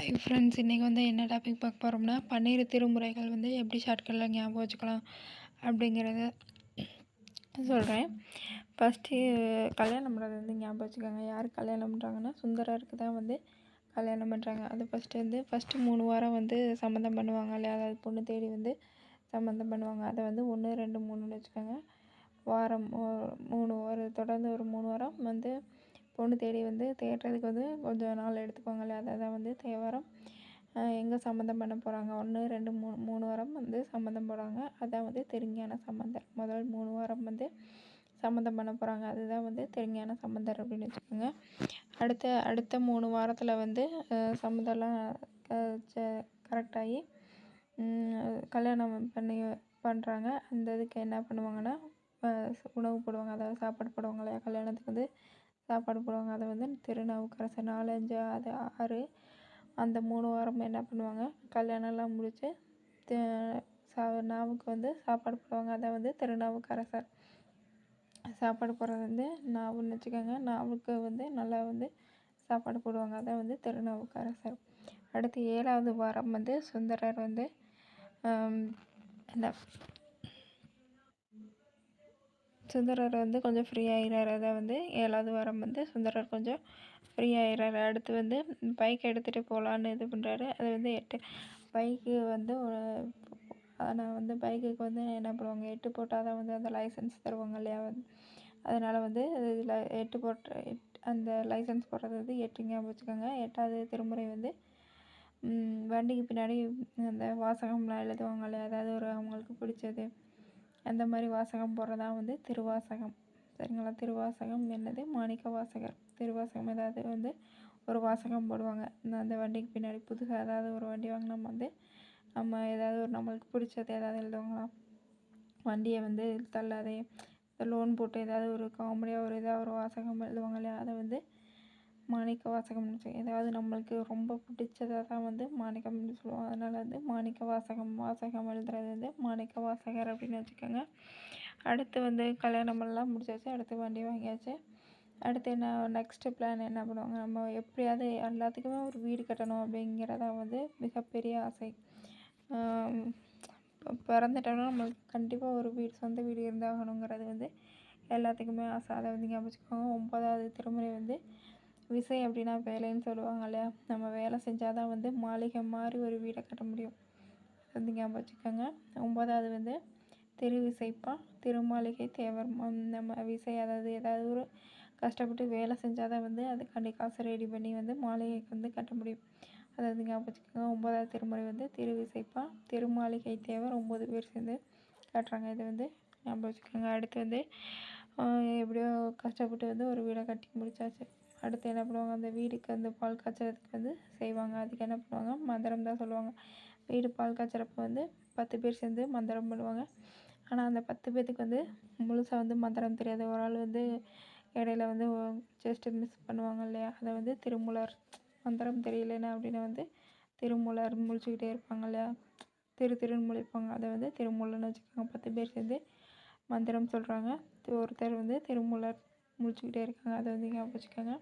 Hi friends, இன்றைக்கி வந்து என்ன டாபிக் பார்க்க போகிறோம்னா, பன்னிரு திருமுறைகள் வந்து எப்படி ஷார்ட்கட்டில் ஞாபகம் வச்சுக்கலாம் அப்படிங்கிறத சொல்கிறேன். ஃபஸ்ட்டு கல்யாணம் பண்ணுறது வந்து ஞாபகம் வச்சுக்கோங்க. யார் கல்யாணம் பண்ணுறாங்கன்னா, சுந்தரருக்கு தான் வந்து கல்யாணம் பண்ணுறாங்க. அது ஃபஸ்ட்டு 3 வாரம் வந்து சம்மந்தம் பண்ணுவாங்க இல்லையா, அதாவது பொண்ணு தேடி வந்து சம்மந்தம் பண்ணுவாங்க. அதை வந்து 1, 2, 3ன்னு வச்சுக்கோங்க. வாரம் 3 வாரம் தொடர்ந்து ஒரு 3 வாரம் வந்து பொண்ணு தேடி வந்து தேடுறதுக்கு வந்து கொஞ்சம் நாள் எடுத்துக்குவாங்க இல்லையா, அதை தான் வந்து தேவாரம். எங்கே சம்மந்தம் பண்ண போகிறாங்க, 1, 2, 3 வாரம் வந்து சம்மந்தம் போடுறாங்க. அதான் வந்து திருஞான சம்பந்தர். முதல் 3 வாரம் வந்து சம்மந்தம் பண்ண போகிறாங்க, அதுதான் வந்து திருஞான சம்பந்தர் அப்படின்னு வச்சுக்கோங்க. அடுத்த 3 வாரத்தில் வந்து சம்மந்தம்லாம் கரெக்டாகி கல்யாணம் பண்ணுறாங்க. அந்த இதுக்கு என்ன பண்ணுவாங்கன்னா, உணவு போடுவாங்க, அதாவது சாப்பாடு போடுவாங்க இல்லையா, கல்யாணத்துக்கு வந்து சாப்பாடு போடுவாங்க. அதை வந்து திருநாவுக்கரசர் 4, 5, 6 அந்த 3 வாரம் என்ன பண்ணுவாங்க, கல்யாணம்லாம் முடித்து நாவுக்கு வந்து சாப்பாடு போடுவாங்க. அதை வந்து திருநாவுக்கரசர். சாப்பாடு போடுறது வந்து நாவுன்னு வச்சுக்கோங்க. நாவுக்கு வந்து நல்லா வந்து சாப்பாடு போடுவாங்க, அதை வந்து திருநாவுக்கரசர். அடுத்து 7வது வாரம் வந்து சுந்தரர் வந்து சுந்தரர் வந்து கொஞ்சம் ஃப்ரீ ஆகிறார். அதை வந்து 7வது வாரம் வந்து சுந்தரர் கொஞ்சம் ஃப்ரீ ஆகிறாரு. அடுத்து வந்து பைக் எடுத்துகிட்டு போகலான்னு இது பண்ணுறாரு. அது வந்து பைக்கு வந்து ஆனால் வந்து பைக்குக்கு வந்து என்ன பண்ணுவாங்க, 8 போட்டால் தான் வந்து அந்த லைசன்ஸ் தருவாங்க இல்லையா. அதனால் வந்து இதில் 8 போட்டு அந்த லைசன்ஸ் போடுறது வந்து 8 ஞாபகம் வச்சுக்கோங்க. 8வது திருமுறை வந்து வண்டிக்கு பின்னாடி அந்த வாசகம்லாம் எழுதுவாங்க இல்லையா, அதாவது ஒரு அவங்களுக்கு பிடிச்சது அந்த மாதிரி வாசகம் போடுறதா வந்து திருவாசகம். சரிங்களா, திருவாசகம் என்னது, மாணிக்க வாசகர். திருவாசகம் ஏதாவது வந்து ஒரு வாசகம் போடுவாங்க அந்த வண்டிக்கு பின்னாடி. புதுசாக ஏதாவது ஒரு வண்டி வாங்கினா வந்து நம்ம ஏதாவது ஒரு நம்மளுக்கு பிடிச்சது ஏதாவது எழுதுவாங்களாம். வண்டியை வந்து தள்ளாதே, லோன் போட்டு ஏதாவது ஒரு காமெடியாக ஏதாவது ஒரு வாசகம் எழுதுவாங்க இல்லையா, அதை வந்து மாணிக்க வாசகம்னு ஏதாவது நம்மளுக்கு ரொம்ப பிடிச்சதாக தான் வந்து மாணிக்கம்னு சொல்லுவோம். அதனால் வந்து மாணிக்க வாசகம் எழுதுறது வந்து மாணிக்க வாசகர் அப்படின்னு வச்சுக்கோங்க. அடுத்து வந்து கல்யாணமெல்லாம் முடிச்சாச்சு. அடுத்து வண்டி வாங்கியாச்சு. அடுத்து என்ன நெக்ஸ்ட்டு பிளான் என்ன பண்ணுவாங்க, நம்ம எப்படியாவது எல்லாத்துக்குமே ஒரு வீடு கட்டணும் அப்படிங்கிறதா வந்து மிகப்பெரிய ஆசை. பிறந்துட்டோம்னா நம்மளுக்கு கண்டிப்பாக ஒரு வீடு, சொந்த வீடு இருந்தாகணுங்கிறது வந்து எல்லாத்துக்குமே ஆசை. அதை வந்து ஞாபகம் வச்சுக்கோங்க. 9வது திருமுறை வந்து விசை அப்படின்னா வேலைன்னு சொல்லுவாங்க இல்லையா. நம்ம வேலை செஞ்சால் தான் வந்து மாளிகை மாதிரி ஒரு வீடை கட்ட முடியும். வந்து ஞாபகம் வச்சுக்கோங்க. 9வது வந்து திருவிசைப்பா, திருமாளிகை தேவர். நம்ம விசை, அதாவது ஏதாவது ஒரு கஷ்டப்பட்டு வேலை செஞ்சால் தான் வந்து அதுக்காண்டி காசு ரெடி பண்ணி வந்து மாளிகைக்கு வந்து கட்ட முடியும். அதாவது ஞாபகம் வச்சுக்கோங்க. 9வது திருமுறை வந்து திருவிசைப்பா, திருமாளிகை தேவர் 9 பேர் சேர்ந்து கட்டுறாங்க. இது வந்து ஞாபகம் வச்சுக்கோங்க. அடுத்து வந்து எப்படியோ கஷ்டப்பட்டு வந்து ஒரு வீடை கட்டி முடிச்சாச்சு. அடுத்து என்ன பண்ணுவாங்க, அந்த வீடுக்கு அந்த பால் காய்ச்சறதுக்கு வந்து செய்வாங்க. அதுக்கு என்ன பண்ணுவாங்க, மந்திரம் தான் சொல்லுவாங்க. வீடு பால் காய்ச்சறப்ப வந்து 10 பேர் சேர்ந்து மந்திரம் பண்ணுவாங்க. ஆனால் அந்த 10 பேர்த்துக்கு வந்து முழுசாக வந்து மந்திரம் தெரியாது. ஒரு ஆள் வந்து இடையில வந்து ஜஸ்ட்டு மிஸ் பண்ணுவாங்க இல்லையா, அதை வந்து திருமூலர். மந்திரம் தெரியலைன்னா அப்படின்னா வந்து திருமூலர் முழிச்சுக்கிட்டே இருப்பாங்க இல்லையா, திருன்னு முழிப்பாங்க. அதை வந்து திருமூலர்னு வச்சுக்கோங்க. 10 பேர் சேர்ந்து மந்திரம் சொல்கிறாங்க. ஒருத்தர் வந்து திருமூலர் முழிச்சுக்கிட்டே இருக்காங்க. அதை வந்து ஞாபகம் வச்சுக்கோங்க.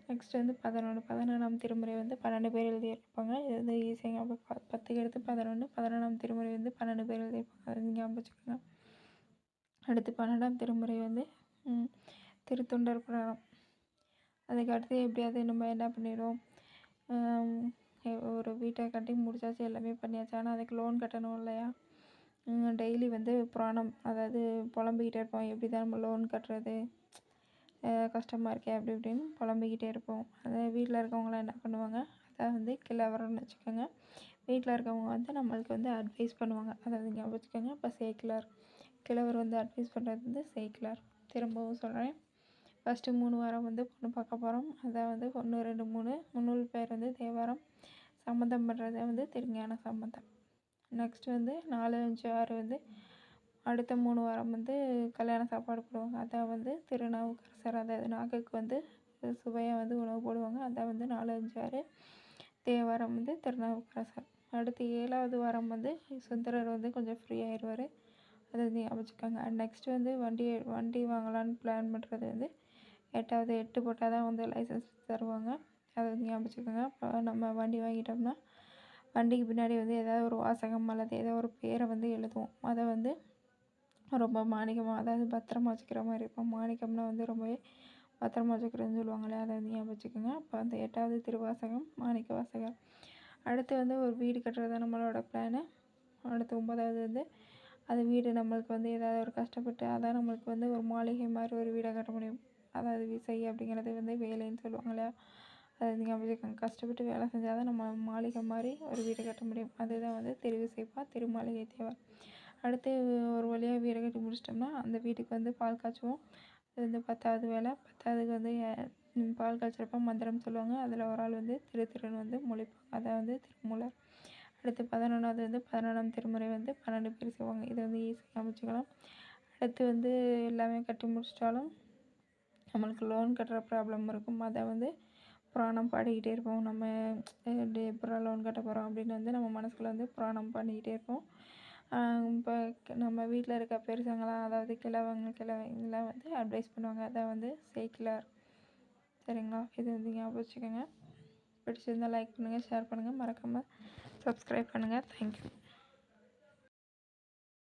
நெக்ஸ்ட் வந்து 11ஆம் திருமுறை வந்து 12 பேர் எழுதியிருப்பாங்க. இது வந்து ஈஸியாக ஞாபகம். 10க்கு எடுத்து 11, 11ஆம் திருமுறை வந்து 12 பேர் எழுதியிருப்பாங்க. அது ஞாபகம் வச்சுக்கோங்க. அடுத்து 12ஆம் திருமுறை வந்து திருத்தொண்டர் புராணம். அதுக்கு அடுத்து எப்படியாவது நம்ம என்ன பண்ணிடுவோம், ஒரு வீட்டை கட்டி முடிச்சாச்சு, எல்லாமே பண்ணியாச்சு. ஆனால் அதுக்கு லோன் கட்டணும் இல்லையா. டெய்லி வந்து புராணம், அதாவது புலம்பிக்கிட்டே இருப்போம், எப்படி தான் நம்ம லோன் கட்டுறது, கஷ்டமாக இருக்கே அப்படி இப்படின்னு புலம்பிக்கிட்டே இருப்போம். அதாவது வீட்டில் இருக்கவங்களாம் என்ன பண்ணுவாங்க, அதை வந்து கிழவரன்னு வச்சுக்கோங்க. வீட்டில் இருக்கவங்க வந்து நம்மளுக்கு வந்து அட்வைஸ் பண்ணுவாங்க. அதாவது ஞாபகம் வச்சுக்கோங்க. இப்போ சேக்கிழார், கிழவர் வந்து அட்வைஸ் பண்ணுறது வந்து சேக்கிழார். திரும்பவும் சொல்கிறேன். ஃபஸ்ட்டு 3 வாரம் வந்து பொண்ணு பார்க்க போகிறோம். அதான் வந்து 1, 2, 3 முன்னூல் பேர் வந்து தேவாரம். சம்மந்தம் பண்ணுறது வந்து திருஞான சம்பந்தம். நெக்ஸ்ட் வந்து 4, 5, 6 வந்து அடுத்த 3 வாரம் வந்து கல்யாண சாப்பாடு போடுவாங்க. அதான் வந்து திருநாவுக்கரசர். அதாவது நாக்குக்கு வந்து சுவையாக வந்து உணவு போடுவாங்க. அதான் வந்து 4, 5, 6 தேவாரம் வந்து திருநாவுக்கரசர். அடுத்து 7வது வாரம் வந்து சுந்தரர் வந்து கொஞ்சம் ஃப்ரீ ஆயிடுவார். அதை வந்து ஞாபகம். நெக்ஸ்ட் வந்து வண்டி வாங்கலான்னு பிளான் பண்ணுறது வந்து 8வது. 8 போட்டால் தான் வந்து லைசன்ஸ் தருவாங்க. அதை வந்து ஞாபகம் வச்சுக்கோங்க. இப்போ நம்ம வண்டி வாங்கிட்டோம்னா வண்டிக்கு பின்னாடி வந்து ஏதாவது ஒரு வாசகம் அல்லது ஏதோ ஒரு பேரை வந்து எழுதுவோம். அதை வந்து ரொம்ப மாணிக்கமாக, அதாவது பத்திரமா வச்சுக்கிற மாதிரி இருக்கும். மாணிக்கம்னா வந்து ரொம்பவே பத்திரமா வச்சுக்கிறதுன்னு சொல்லுவாங்களே, அதை வந்து ஞாபகம் வச்சுக்கோங்க. அப்போ அந்த 8வது திருவாசகம் மாணிக்க வாசகர். அடுத்து வந்து ஒரு வீடு கட்டுறது தான் நம்மளோட பிளானு. அடுத்து 9வது வந்து அது வீடு நம்மளுக்கு வந்து ஏதாவது ஒரு கஷ்டப்பட்டு அதான் நம்மளுக்கு வந்து ஒரு மாளிகை மாதிரி ஒரு வீடை கட்ட முடியும். அதாவது விசை அப்படிங்கிறது வந்து வேலைன்னு சொல்லுவாங்க இல்லையா, அது வந்து ஞாபகம் வச்சுக்கோங்க. கஷ்டப்பட்டு வேலை செஞ்சால் தான் நம்ம மாளிகை மாதிரி ஒரு வீடு கட்ட முடியும். அதுதான் வந்து திருவிசைப்பா திருமாளிகை தேவர். அடுத்து ஒரு வழியாக வீடை கட்டி முடிச்சிட்டோம்னா அந்த வீட்டுக்கு வந்து பால் காய்ச்சுவோம். அது வந்து 10வது வேலை. 10வதுக்கு வந்து பால் காய்ச்சறப்ப மந்திரம் சொல்லுவாங்க. அதில் ஒரு ஆள் வந்து திருன்னு வந்து முழிப்பாங்க, அதான் வந்து திருமூலர். அடுத்து 11வது வந்து 11ஆம் திருமுறை வந்து 12 பேர் செய்வாங்க. இதை வந்து ஈஸியாக அமைச்சுக்கலாம். அடுத்து வந்து எல்லாமே கட்டி முடிச்சிட்டாலும் நம்மளுக்கு லோன் கட்டுற ப்ராப்ளம் இருக்கும். அதை வந்து புராணம் பாடிக்கிட்டே இருப்போம். நம்ம எப்படா லோன் கட்ட போகிறோம் அப்படின்னு வந்து நம்ம மனசுக்குள்ளே வந்து புராணம் பண்ணிக்கிட்டே இருப்போம். இப்போ நம்ம வீட்டில் இருக்க பெருசங்களாம், அதாவது கிழவங்கெல்லாம் வந்து அட்வைஸ் பண்ணுவாங்க. அதான் வந்து சேக்கிலார். சரிங்களா, இது வந்து ஞாபகம் வச்சுக்கோங்க. பிடிச்சிருந்தால் லைக் பண்ணுங்கள், ஷேர் பண்ணுங்கள், மறக்காமல் சப்ஸ்கிரைப் பண்ணுங்கள். தேங்க்யூ.